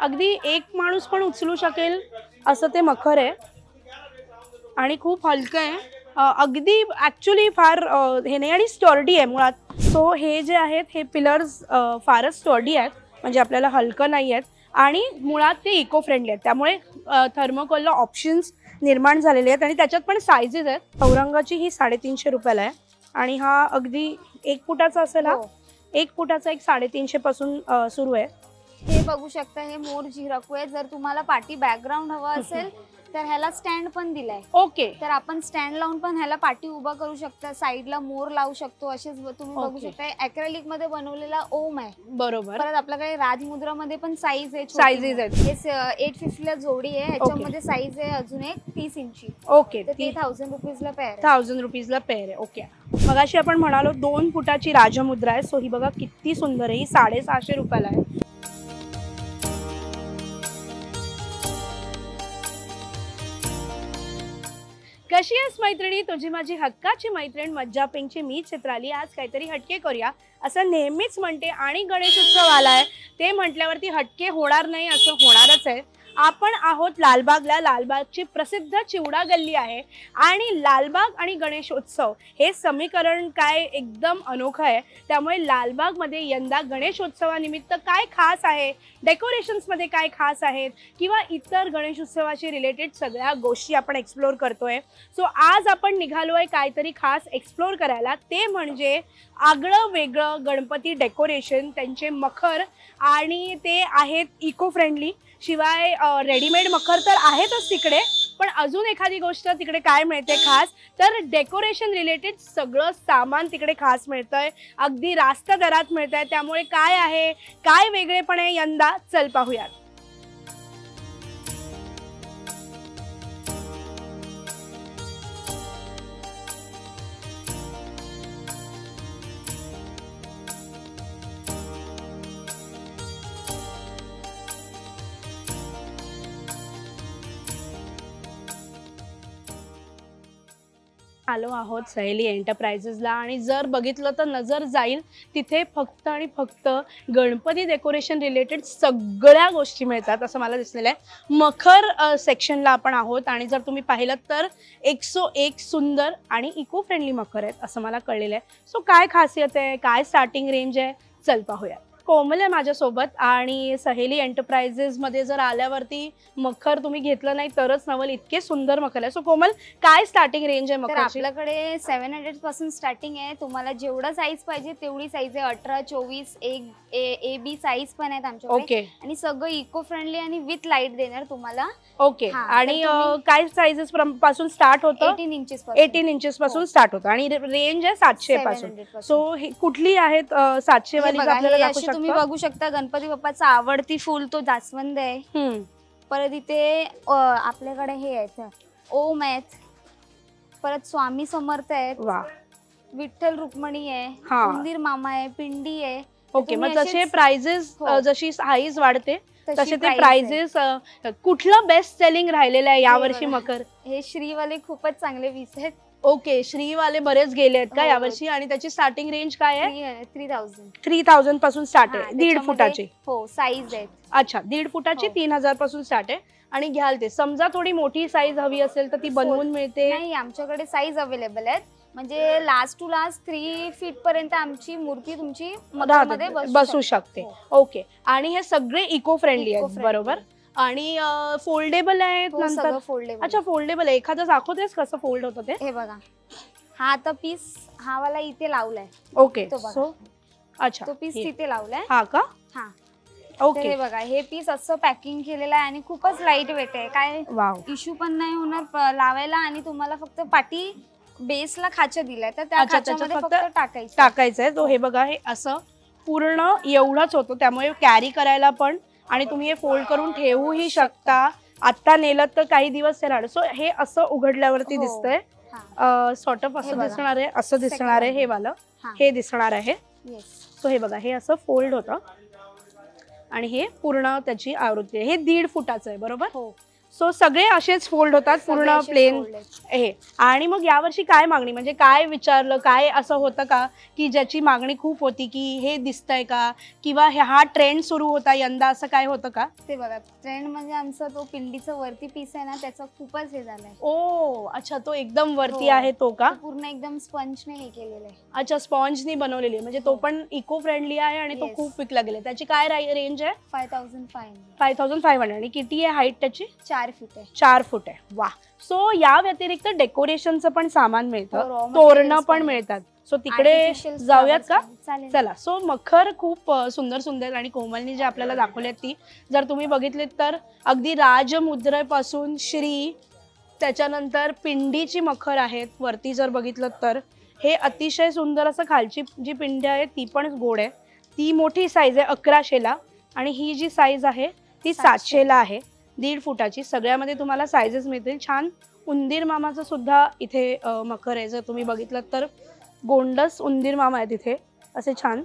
अगदी एक माणूस पण उचलू शकेल असं ते मखर आहे आणि खूप हलकं आहे. अगदी ॲक्च्युली फार हे नाही आणि स्टर्डी आहे मुळात. सो हे जे आहेत हे पिलर्स फारच स्टर्डी आहेत, म्हणजे आपल्याला हलकं नाही आहेत आणि मुळात ते इको फ्रेंडली आहेत. त्यामुळे थर्मोकोलला ऑप्शन्स निर्माण झालेले आहेत आणि त्याच्यात पण सायझेस आहेत. चौरंगाची ही 350 रुपयाला आहे आणि हा अगदी 1 फुटाचा असेल. हा 1 फुटाचा एक 350 पासून सुरू आहे. हे बघू शकता, हे मोर झिरकू आहे. जर तुम्हाला पाठी बॅकग्राऊंड हवा असेल तर ह्याला स्टँड पण दिलाय. ओके, तर आपण स्टँड लावून पण ह्याला पाठी उभा करू शकता, साईडला मोर लावू शकतो. असेच तुम्ही बघू शकता. ॲक्रेलिक मध्ये बनवलेला ओम आहे. बरोबर. परत आपल्याकडे राजमुद्रामध्ये पण साईज आहे, साईजेस आहेत. हे 850 ला जोडी आहे. ह्याच्यामध्ये साईज आहे अजून एक 30 इंची. ओके, ते 1000 रुपीजला पेअर आहे. 1000 रुपीजला पेअर आहे. ओके. मगाशी आपण म्हणालो 2 फुटाची राजमुद्रा आहे. सो ही बघा किती सुंदर आहे. ही 650 रुपयाला आहे. कशी आहेस मैत्रिणी, तुझी माझी हक्काची मैत्रीण मज्जा पिंकची मी चित्राली. आज काहीतरी हटके करूया असं नेहमीच म्हणते आणि गणेशोत्सव आलाय ते म्हटल्यावरती हटके होणार नाही असं होणारच आहे. आपण आहोत लालबागला. लालबागची प्रसिद्ध चिवडा गल्ली आहे आणि लालबाग आणि गणेशोत्सव हे समीकरण काय एकदम अनोखं आहे. त्यामुळे लालबागमध्ये यंदा गणेशोत्सवानिमित्त काय खास आहे, डेकोरेशन्समध्ये काय खास आहेत किंवा इतर गणेशोत्सवाशी रिलेटेड सगळ्या गोष्टी आपण एक्सप्लोर करतोय. सो आज आपण निघालो आहे काहीतरी खास एक्सप्लोर करायला, ते म्हणजे आगळं वेगळं गणपती डेकोरेशन, त्यांचे मखर आणि ते आहेत इको फ्रेंडली. शिवाय रेडीमेड मखर तर आहेतच तिकडे, पण अजून एखादी गोष्ट तिकडे काय मिळते खास, तर डेकोरेशन रिलेटेड सगळं सामान तिकडे खास मिळतंय, अगदी रास्त दरात मिळतंय. त्यामुळे काय आहे, काय वेगळेपण आहे यंदा, चल पाहूयात. आलो आहोत सहेली एंटरप्राइजेसला आणि जर बघितलं तर नजर जाईल तिथे फक्त आणि फक्त गणपती डेकोरेशन रिलेटेड सगळ्या गोष्टी मिळतात असं मला दिसलेलं आहे. मखर सेक्शनला आपण आहोत आणि जर तुम्ही पाहिलं तर 101 सुंदर आणि इको फ्रेंडली मखर आहेत असं मला कळलेलं आहे. सो काय खासियत आहे, काय स्टार्टिंग रेंज आहे, चल पाहूया. कोमल आहे माझ्यासोबत आणि सहेली एंटरप्राइजेसमध्ये जर आल्यावरती मखर तुम्ही घेतलं नाही तरच नवल, इतके सुंदर मखर आहे. सो कोमल, काय स्टार्टिंग रेंज आहे मखरची? आपल्याकडे 700 पासून स्टार्टिंग आहे. तुम्हाला जेवढा साईज पाहिजे तेवढी साईज आहे. 18, 24, ए बी साईज पण आहेत आमच्याकडे. ओके. आणि सगळं इको फ्रेंडली आणि विथ लाईट देणार तुम्हाला. ओके. आणि काय साईजेस पासून स्टार्ट होतं? 18 इंचेस पासून स्टार्ट होतं आणि रेंज आहे 700 पासून. सो कुठली आहेत 700 वाली आपल्याला दाखवू शकता? तुम्ही बघू शकता गणपती बाप्पाचा आवडती फुल तो जास्वंद आहे. परत इथे आपल्याकडे हे आहेत ओम आहेत, परत स्वामी समर्थ आहेत, विठ्ठल रुक्मिणी आहे, मंदिर मामा आहे, पिंडी आहे. ओके. मग तसे प्राइजेस जशी साईज वाढते तसे ते प्राइजेस. कुठलं बेस्ट सेलिंग राहिलेलं आहे यावर्षी मखर? हे श्रीवाले खूपच चांगले पीस आहेत. ओके. श्रीवाले बरेच गेले आहेत का यावर्षी? आणि त्याची स्टार्टिंग रेंज काय आहे? 3000 पासून स्टार्ट आहे. 1.5 फुटाची साईज आहे. अच्छा, 1.5 फुटाची 3000 पासून स्टार्ट आहे. आणि घ्याल ते समजा थोडी मोठी साईज हवी असेल तर ती बनवून मिळते? नाही, आमच्याकडे साईज अवेलेबल आहेत. म्हणजे लास्ट टू लास्ट 3 फीट पर्यंत आमची मूर्ती तुमची मध्ये बसू शकते. ओके. आणि हे सगळे इको फ्रेंडली आहेत बरोबर? आणि फोल्डेबल आहेत नंतर? फोल्डेबल. अच्छा, फोल्डेबल आहे. एखादं दाखवतेस कसं फोल्ड होतं ते? हे बघा, हा आता पीस हा वाला इथे लावलाय. ओके. सो अच्छा, तो पीस तिथे लावलाय. हा का? हा. ओके. हे बघा, हे पीस असं पॅकिंग केलेलं आहे आणि खूपच लाईट वेट आहे. काय इश्यू पण नाही होणार लावायला. आणि तुम्हाला फक्त पाठी बेसला खाचा दिलाय तर त्या खाच्यामध्ये फक्त टाकायचं आहे. तो हे बघा, हे असं पूर्ण एवढंच होतं, त्यामुळे कॅरी करायला पण आणि तुम्ही हे फोल्ड करून ठेवूही शकता. आता नेलं तर काही दिवस राहणार. सो हे असं उघडल्यावरती दिसतंय सॉर्ट ऑफ असं दिसणार आहे, असं दिसणार आहे. हे वालं हे दिसणार आहे. सो हे बघा, हे असं फोल्ड होतं आणि हे पूर्ण त्याची आवृत्ती आहे. हे 1.5 फुटाचं आहे बरोबर? सो सगळे असेच फोल्ड होतात पूर्ण प्लेन हे. आणि मग यावर्षी काय मागणी, म्हणजे काय विचारलं, काय असं होतं का की ज्याची मागणी खूप होती की हे दिसतंय का, किंवा हा ट्रेंड सुरू होता यंदा, असं काय होतं का? ते बघा ट्रेंड म्हणजे आमचा तो पिंडीचा वरती पीस आहे ना त्याचा खूपच हे झालाय. ओ अच्छा, तो एकदम वरती आहे तो का? पूर्ण एकदम स्पंजने हे केलेलं आहे. अच्छा, स्पॉन्जनी बनवलेली आहे, म्हणजे तो पण इको फ्रेंडली आहे आणि तो खूप विकला गेला. त्याची काय रेंज आहे? 5500. आणि किती आहे हाईट त्याची? 4 फूट आहे. 4 फूट आहे. वा. सो या व्यतिरिक्त डेकोरेशनचं पण सामान मिळतं, तोरणं पण मिळतात. सो तिकडे जाऊयात का? चला. सो मखर खूप सुंदर सुंदर आणि कोमलनी जे आपल्याला दाखवलेत ती जर तुम्ही बघितलीत तर अगदी राजमुद्रेपासून श्री, त्याच्यानंतर पिंडीची मखर आहेत वरती जर बघितलं तर. हे अतिशय सुंदर असं खालची जी पिंडी आहे ती पण गोड आहे. ती मोठी साईज आहे 1100ला आणि ही जी साईज आहे ती 700ला आहे, 1.5 फुटाची. सगळ्यामध्ये तुम्हाला साईजेस मिळतील. छान उंदीर मामाचं सुद्धा इथे मखर आहे, जर तुम्ही बघितलं तर गोंडस उंदीर मामा आहे तिथे. असे छान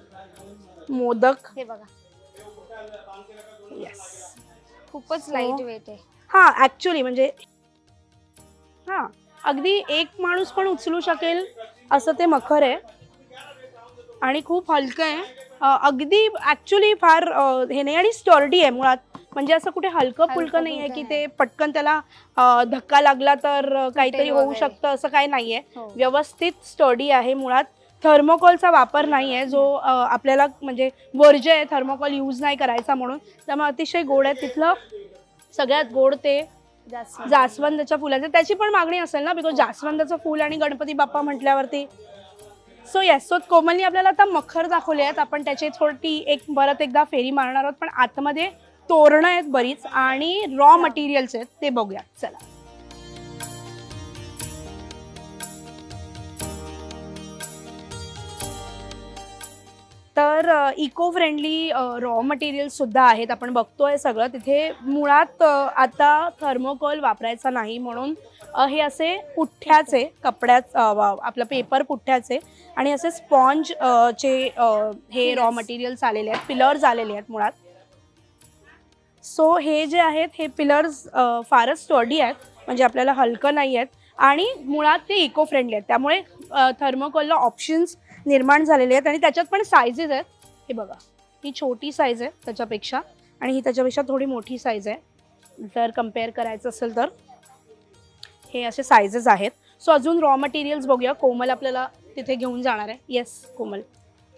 मोदक हे बघा. येस, खूपच लाईट वेट आहे. हा ऍक्च्युली म्हणजे हा अगदी एक माणूस पण उचलू शकेल असं ते मखर आहे आणि खूप हलकं आहे. अगदी ऍक्च्युली फार हे नाही आणि स्टर्डी आहे मुळात. म्हणजे असं कुठे हलकं फुलकं नाही आहे की ते पटकन त्याला धक्का लागला तर काहीतरी होऊ शकतं, असं काही नाहीये. व्यवस्थित स्टडी आहे. मुळात थर्मोकॉलचा वापर नाही आहे, जो आपल्याला म्हणजे वर्ज्य आहे थर्मोकॉल यूज नाही करायचा म्हणून. त्यामुळे अतिशय गोड आहे. तिथलं सगळ्यात गोड ते जास्वंदाच्या फुलाचं. त्याची पण मागणी असेल ना, बिकॉज जास्वंदाचं फुल आणि गणपती बाप्पा म्हटल्यावरती. सो येस, सो कोमलनी आपल्याला आता मखर दाखवले आहेत. आपण त्याची थोडी परत एकदा फेरी मारणार आहोत, पण आतमध्ये तोरणं आहेत बरीच आणि रॉ मटेरियल्स आहेत, ते बघूया. चला. तर इको फ्रेंडली रॉ मटेरियल्स सुद्धा आहेत. आपण बघतोय सगळं तिथे. मुळात आता थर्मोकॉल वापरायचा नाही म्हणून हे असे पुठ्ठ्याचे आपलं पेपर पुठ्ठ्याचे आणि असे स्पॉन्ज चे हे रॉ मटेरियल्स आलेले आहेत, पिलर्स आलेले आहेत मुळात. सो हे जे आहेत हे पिलर्स फारच स्टर्डी आहेत, म्हणजे आपल्याला हलकं नाही आहेत आणि मुळात ते इको फ्रेंडली आहेत. त्यामुळे थर्मोकॉलला ऑप्शन्स निर्माण झालेले आहेत आणि त्याच्यात पण सायझेस आहेत. हे बघा, ही छोटी साईज आहे त्याच्यापेक्षा आणि ही त्याच्यापेक्षा थोडी मोठी साईज आहे. जर कम्पेअर करायचं असेल तर हे असे सायझेस आहेत. सो अजून रॉ मटेरियल्स बघूया. कोमल आपल्याला तिथे घेऊन जाणार आहे. येस कोमल.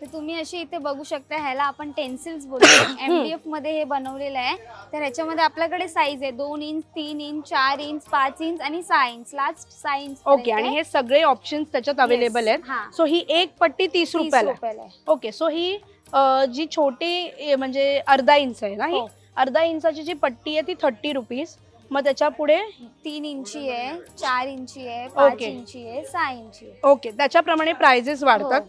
तर तुम्ही अशी इथे बघू शकता, ह्याला आपण टेन्सिल्स बोलतो. MDF मध्ये हे बनवलेलं आहे. तर ह्याच्यामध्ये आपल्याकडे साईज आहे 2 इंच, 3 इंच, 4 इंच, 5 इंच आणि 6 इंच. Last 6 inch. ओके. आणि हे सगळे ऑप्शन्स त्याच्यात अवेलेबल आहेत. सो ही एक पट्टी 30 रुपयाला आहे. ओके. सो ही जी छोटी म्हणजे अर्धा इंच आहे ना, ही अर्धा इंचाची जी पट्टी आहे ती 30 रुपीज. मग त्याच्या पुढे 3 इंची आहे, 4 इंची आहे, 5 इंची आहे, 6 इंची आहे. ओके. त्याच्याप्रमाणे प्राइजेस वाढतात.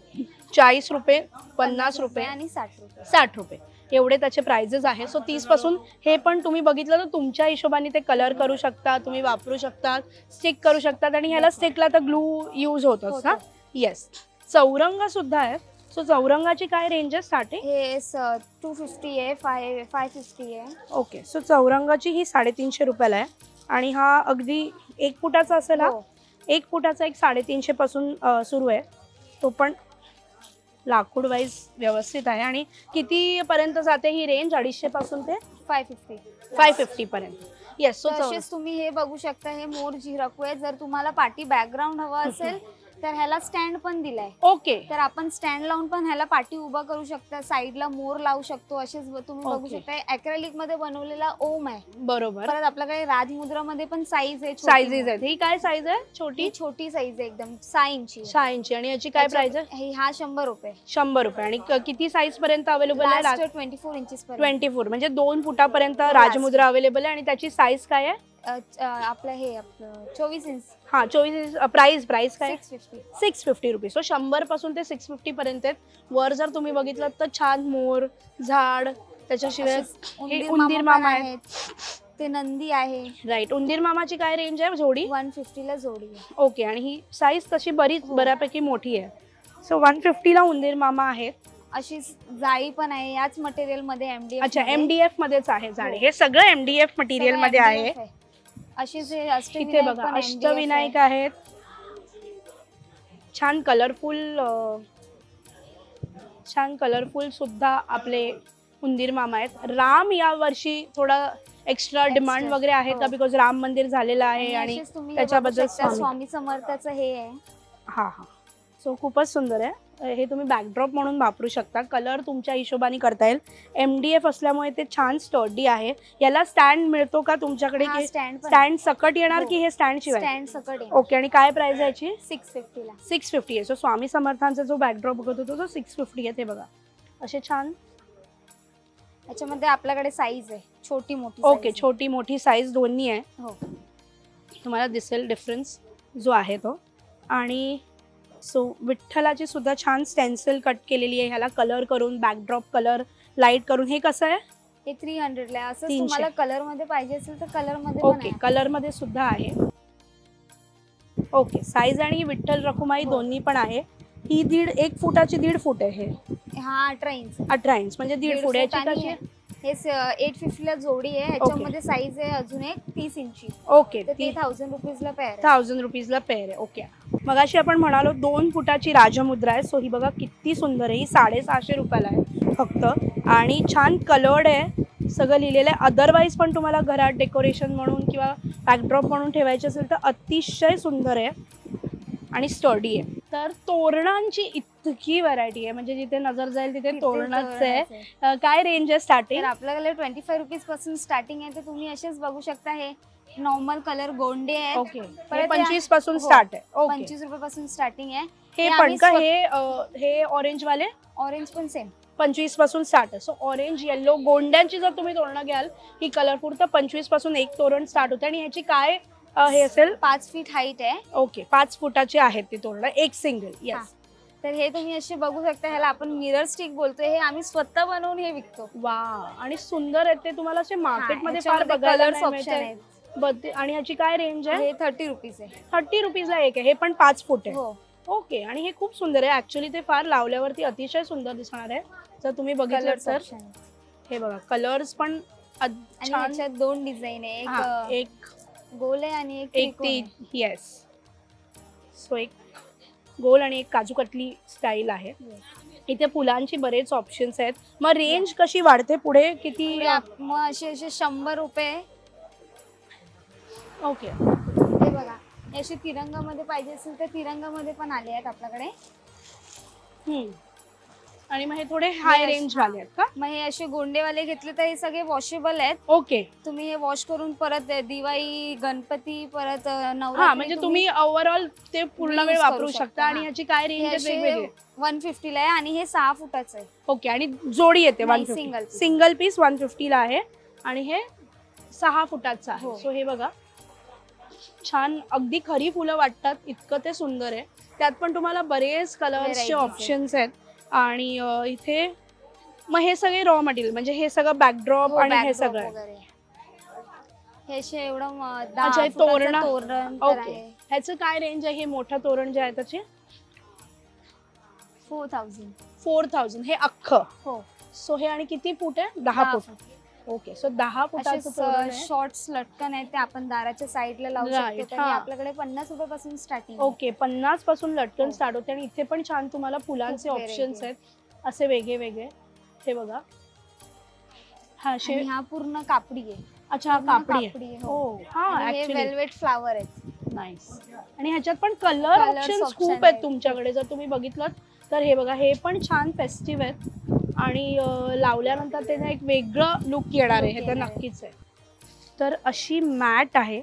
40 रुपये, 50 रुपये आणि 60 रुपये. 60 रुपये एवढे त्याचे प्राइजेस आहे. सो 30 पासून हे पण तुम्ही बघितलं तर तुमच्या हिशोबाने ते कलर करू शकता, तुम्ही वापरू शकता, स्टिक करू शकतात आणि ह्याला स्टिकला तर ग्लू यूज होतोच ना. येस. चौरंग सुद्धा आहे. सो चौरंगाची काय रेंज आहे? स्टार्टिंग हे 250 आहे, 550 आहे. ओके. सो चौरंगाची ही 350 रुपयाला आहे आणि हा अगदी 1 फुटाचा असेल. हा 1 फुटाचा एक 350 पासून सुरू आहे. तो पण लाकूड वाईज व्यवस्थित आहे. आणि किती पर्यंत जाते ही रेंज? 250 पासून ते 550 पर्यंत. येस. सो तसेच तुम्ही हे बघू शकता, हे मोर झिरकू आहे. जर तुम्हाला पाठी बॅकग्राऊंड हवा असेल तर ह्याला स्टँड पण दिलाय. ओके. तर आपण स्टँड लावून पण ह्याला पाठी उभा करू शकता, साईडला मोर लावू शकतो. असेच तुम्ही बघू शकता. ॲक्रेलिक मध्ये बनवलेला ओम आहे. बरोबर. परत आपल्याकडे राजमुद्रामध्ये पण साईज आहे, साईजेस आहेत. ही काय साईज आहे? छोटी साईज आहे एकदम, 6 इंची. 6 इंची. आणि याची काय प्राइस आहे? हा 100 रुपये. 100 रुपये. आणि किती साईज पर्यंत अवेलेबल आहे? 24 इंचेस. 24 म्हणजे 2 फुटापर्यंत राजमुद्रा अवेलेबल आहे. आणि त्याची साईज काय आहे? आपलं हे 24 इंच. हा 24 इंच. प्राइस काय? 650 रुपीज. सो 100 पासून ते 650 पर्यंत आहेत. वर जर तुम्ही बघितलं तर छान मोर, झाड, त्याच्याशिवाय उंदीर मामा आहेत, ते नंदी आहे. राईट. उंदीर मामाची काय रेंज आहे? जोडी 150 ला जोडी आहे. ओके. आणि ही साईज तशी बऱ्यापैकी मोठी आहे. सो 150 ला उंदीर मामा आहेत. अशी जाळी पण आहे याच मटेरियल मध्ये, MDF. अच्छा, MDF मध्येच आहे जाळी. हे सगळं MDF मटेरियल मध्ये आहे. अशीच हे इथे अष्टविनायक बघा पण MDF अष्टविनायक आहे. आहेत, छान कलरफुल सुद्धा आपले उंदीर मामा आहेत. राम या वर्षी थोडा एक्स्ट्रा डिमांड वगैरे आहे का, हो. बिकॉज राम मंदिर झालेलं आहे आणि अशीच तुम्ही हे बघू त्याच्याबद्दल शकता, स्वामी समर्थाचं हे आहे. हा हा, सो खूपच सुंदर आहे. हे तुम्ही बॅकड्रॉप म्हणून वापरू शकता. कलर तुमच्या हिशोबाने करता येईल. MDF असल्यामुळे ते छान स्टर्डी आहे. याला स्टँड मिळतो का तुमच्याकडे, हा, की stand पण स्टँड सकट येणार हो. की हे स्टँड शिवाय? स्टँड सकट आहे. ओके, आणि काय प्राइस आहे याची? 650 ला. 650 आहे. सो स्वामी समर्थांचा जो बॅकड्रॉप बघत होतो तो 650 आहे. ते बघा असे छान. याच्यामध्ये आपल्याकडे साईज आहे, छोटी मोठी. ओके, छोटी मोठी साईज दोन्ही आहे. हो, तुम्हाला दिसेल डिफरन्स जो आहे तो. आणि सो विठ्ठलाची सुद्धा छान स्टेन्सिल कट केलेली आहे. ह्याला कलर करून, बॅकड्रॉप कलर लाईट करून. हे कसं आहे? हे 300 ला आहे. असं 300. तुम्हाला कलर मध्ये पाहिजे असेल तर कलर मध्ये पण ओके, आहे. कलर मध्ये सुद्धा आहे. ओके, साईज आणि विठ्ठल रखुमाई हो. दोन्ही पण आहे. ही 1 फुटाची 1.5 फूट आहे. हा 18 इंच. 18 इंच म्हणजे 1.5 फूट. याची कशी? हे 850 ला जोडी आहे. ह्याच्यामध्ये साईज आहे अजून एक 30 इंची. ओके, तर ते 1000 रुपीजला पेअर आहे. 1000 रुपीजला पेअर आहे. ओके, मगाशी आपण म्हणालो 2 फुटाची राजमुद्रा आहे. सो ही बघा किती सुंदर आहे. ही 650 रुपयाला आहे फक्त, आणि छान कलर्ड आहे. सगळं लिहिलेलं आहे. अदरवाईज पण तुम्हाला घरात डेकोरेशन म्हणून किंवा बॅकड्रॉप म्हणून ठेवायचे असेल तर अतिशय सुंदर आहे आणि स्टर्डी आहे. तर तोरणांची इतकी व्हरायटी आहे, म्हणजे जिथे नजर जाईल तिथे तोरणच आहे. काय रेंज आहे स्टार्टिंग? तर आपल्याकडे 25 रुपीज पासून स्टार्टिंग आहे. तर तुम्ही असेच बघू शकता. हे नॉर्मल कलर गोंडे आहेत. ओके, परत 25 पासून हो, स्टार्ट आहे. ओके, 25 रुपयापासून स्टार्टिंग आहे. हे पण का हे ऑरेंज वाले? ऑरेंज पण सेम 25 पासून स्टार्ट आहे. सो ऑरेंज, येलो, गोंड्यांची जर तुम्ही तोरणं घ्याल ही कलरफुल तर 25 पासून एक तोरण स्टार्ट होते. आणि ह्याची काय हे असेल? 5 फीट हाईट आहे. ओके, 5 फुटाची आहेत ती तोरणं, एक सिंगल. येस. तर हे तुम्ही असे बघू शकता. ह्याला आपण मिरर स्टिक बोलतोय. हे आम्ही स्वतः बनवून हे विकतो. वा, आणि सुंदर आहेत ते. तुम्हाला असे मार्केटमध्ये फार ह्याच्यामध्ये बघायला कलर्स नाही ऑप्शन मिळते. आहेत. आणि ह्याची काय रेंज आहे? हे 30 रुपीज आहे. 30 रुपीजला एक आहे. हे पण 5 फूट आहे. हो, ओके, आणि हे खूप सुंदर आहे. ऍक्च्युली ते फार लावल्यावरती अतिशय सुंदर दिसणार आहे. जर तुम्ही बघितलं कलर्स तर ऑप्शन आहेत. हे बघा, कलर्स पण आणि छान. ह्याच्यात 2 डिझाईन आहे. एक गोल आहे आणि एक त्रिकोण आहे. येस. सो एक गोल आणि एक काजू कतली स्टाईल आहे. इथे फुलांची बरेच ऑप्शन्स आहेत. मग रेंज कशी वाढते पुढे? किती? मग असे 100 रुपये. ओके, हे बघा, असे तिरंगामध्ये पाहिजे असेल तर तिरंगामध्ये पण आले आहेत आपल्याकडे. आणि मग हे थोडे हाय रेंज वाले आहेत का? मग हे असे गोंडेवाले घेतले तर हे सगळे वॉशेबल आहेत. ओके, तुम्ही हे वॉश करून परत दिवाळी, गणपती, परत हा, नवरात्री म्हणजे तुम्ही ओव्हरऑल ते पूर्ण वेळ use वापरू करू शकता. शकता. आणि ह्याची काय रेंज आहे? वेगवेगळे 150 ला आहे आणि हे 6 फुटाचं आहे. ओके, आणि जोडी येते नाही, 150. single piece. सिंगल पीस 150 ला आहे आणि हे 6 फुटाचं आहे. हो. सो हे बघा, छान अगदी खरी फुलं वाटतात इतकं ते सुंदर आहे. त्यात पण तुम्हाला बरेच कलर्सचे Varieties आहेत. ऑप्शन्स आहेत. आणि इथे मग हे सगळे रॉ मटेरियल, म्हणजे हे सगळं बॅकड्रॉप हो, आणि हे backdrop सगळं वगैरे. हे असे एवढं अच्छा, हे 10 फुटाचं तोरणं? तोरण तर ओके, आहे. ह्याचं काय रेंज आहे? हे मोठं तोरण जे आहे त्याचे 4000. 4000. हे अख्खं. हो, सो हे आणि किती फूट आहे? 10 फूट. ओके, सो 10 फुटाचं तोरण आहे. शॉर्ट्स लटकन आहेत ते आपण दाराच्या साईडला लावू Right, शकतो. तर हा. हे आपल्याकडे 50 रुपयापासून स्टार्टिंग. ओके, 50 पासून लटकन हो. स्टार्ट होते. आणि इथे पण छान तुम्हाला फुलांचे खूप ऑप्शन्स variety आहेत असे वेगळे वेगळे. हे बघा, हा आणि हा पूर्ण कापडी आहे. अच्छा, हा पूर्ण कापडी कापडी आहे. आहे, हो, हो. हा, आणि हे ऍक्च्युली वेल्वेट फ्लावर आहेत. नाईस. आणि ह्याच्यात पण कलर Colours ऑप्शन्स option खूप आहेत आहेत. तुमच्याकडे. जर तुम्ही बघितलं तर हे बघा, हे पण छान फेस्टिव्ह आहेत आणि लावल्यानंतर त्याने एक वेगळं लुक येणार आहे. हे तर येणार आहे. नक्कीच आहे. तर अशी मॅट आहे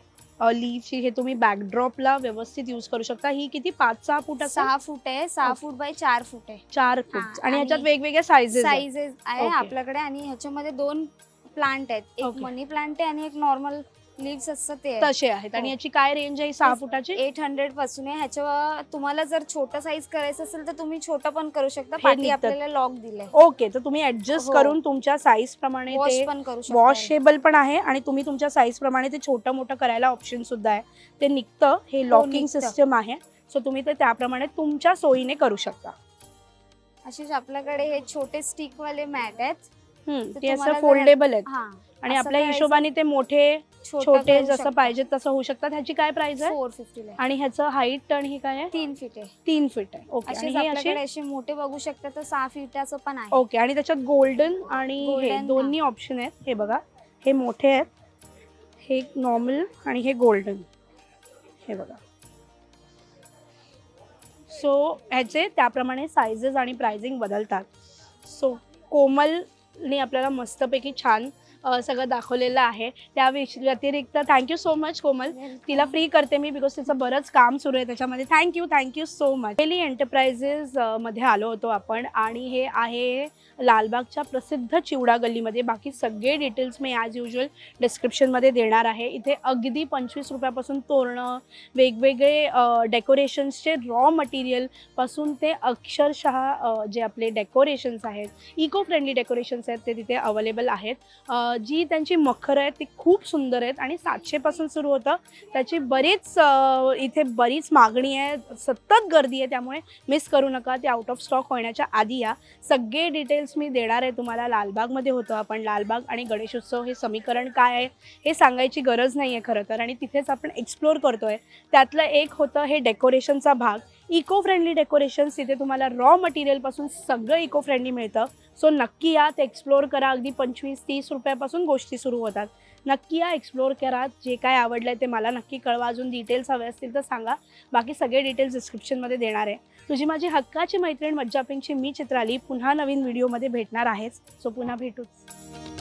लीफची. हे तुम्ही बॅकड्रॉपला व्यवस्थित यूज करू शकता. ही किती 5-6 फूट असेल? 6 फूट आहे. 6 फूट बाय 4 फूट आहे. 4 फूट. हा, आणि ह्याच्यात आणि वेगवेगळ्या साईजेस साईजेस आहे Okay. आपल्याकडे. आणि ह्याच्यामध्ये 2 प्लांट आहेत. एक Okay. मनी प्लांट आहे आणि एक नॉर्मल लिव्स असतात ते आहे. तसे आहेत. आणि हो. याची काय रेंज आहे 6 फुटाची? 800 पासून आहे. ह्याच्या तुम्हाला जर छोटा साईज करायचं असेल तर तुम्ही छोटा पण करू शकता. हे पाठी निघतात. आपल्याला लॉक दिलंय. ओके, तर तुम्ही ऍडजस्ट हो. करून तुमच्या साईज प्रमाणे वॉश ते पण करू शकता. वॉशेबल पण आहे. आणि तुम्ही तुमच्या साईज प्रमाणे ते छोटं मोठं करायला ऑप्शन सुद्धा आहे. ते निघतं. हे लॉकिंग निघतं. सिस्टम आहे. सो तुम्ही ते त्याप्रमाणे तुमच्या सोयीने करू शकता. असेच आपल्याकडे हे छोटे स्टिक वाले मॅट आहेत. ते असं फोल्डेबल आहेत हा आणि असं आपल्या करायचं. हिशोबाने ते मोठे छोटं छोटे करू जसं शकता. पाहिजे तसं होऊ शकतात. ह्याची काय प्राइस आहे? 450 ला आणि ह्याचं हाईट आणि हे काय आहे? 3 फीट आहे. 3 फीट आहे. ओके. आणि असेच हे आपल्याकडे असे असे मोठे बघू शकता तर 6 फीटाचं पण आहे. ओके. आणि त्याच्यात गोल्डन आणि हे Golden, दोन्ही ऑप्शन आहेत. हे बघा, हे मोठे आहेत, हे नॉर्मल आणि हे गोल्डन. हे बघा. सो ह्याचे त्याप्रमाणे सायझेस आणि प्राइसिंग बदलतात. सो कोमलने आपल्याला मस्तपैकी छान सगळं दाखवलेलं आहे. त्या व्यतिरिक्त थँक्यू सो मच कोमल. तिला फ्री करते मी बिकॉज तिचं बरंच काम सुरू आहे त्याच्यामध्ये. Thank you so much. Daily enterprises मध्ये आलो होतो आपण आणि हे आहे लालबागच्या प्रसिद्ध चिवडा गल्लीमध्ये. बाकी सगळे डिटेल्स मी ॲज युजल डिस्क्रिप्शनमध्ये देणार आहे. इथे अगदी 25 रुपयापासून तोरणं, वेगवेगळे डेकोरेशन्सचे रॉ मटेरियलपासून ते अक्षरशः जे आपले डेकोरेशन्स आहेत, इको फ्रेंडली डेकोरेशन्स आहेत, ते तिथे अवेलेबल आहेत. जी त्यांची मखरं आहेत ती खूप सुंदर आहेत आणि 700 पासून सुरू होतं. त्याची इथे बरीच मागणी आहे, सतत गर्दी आहे, त्यामुळे मिस करू नका. ते आउट ऑफ स्टॉक होण्याच्या आधी या. सगळे डिटेल्स मी देणार आहे तुम्हाला. लालबागमध्ये होतं आपण. लालबाग आणि गणेशोत्सव हे समीकरण काय आहे हे सांगायची गरज नाही आहे खरं तर, आणि तिथेच आपण एक्सप्लोर करतोय. त्यातलं एक होतं हे डेकोरेशनचा भाग. इको फ्रेंडली डेकोरेशन्स तिथे तुम्हाला रॉ मटेरियलपासून सगळं इको फ्रेंडली मिळतं. सो नक्की या, ते एक्सप्लोर करा. अगदी 25-30 रुपयापासून गोष्टी सुरू होतात. नक्की या, एक्सप्लोर करा. जे काय आवडलं आहे ते मला नक्की कळवा. अजून डिटेल्स हवे असतील तर सांगा. बाकी सगळे डिटेल्स डिस्क्रिप्शनमध्ये देणार आहे. तुझी माझी हक्काची मैत्रीण मज्जा पिंकची मी चित्राली पुन्हा नवीन व्हिडिओमध्ये भेटणार आहेच. सो पुन्हा भेटूच.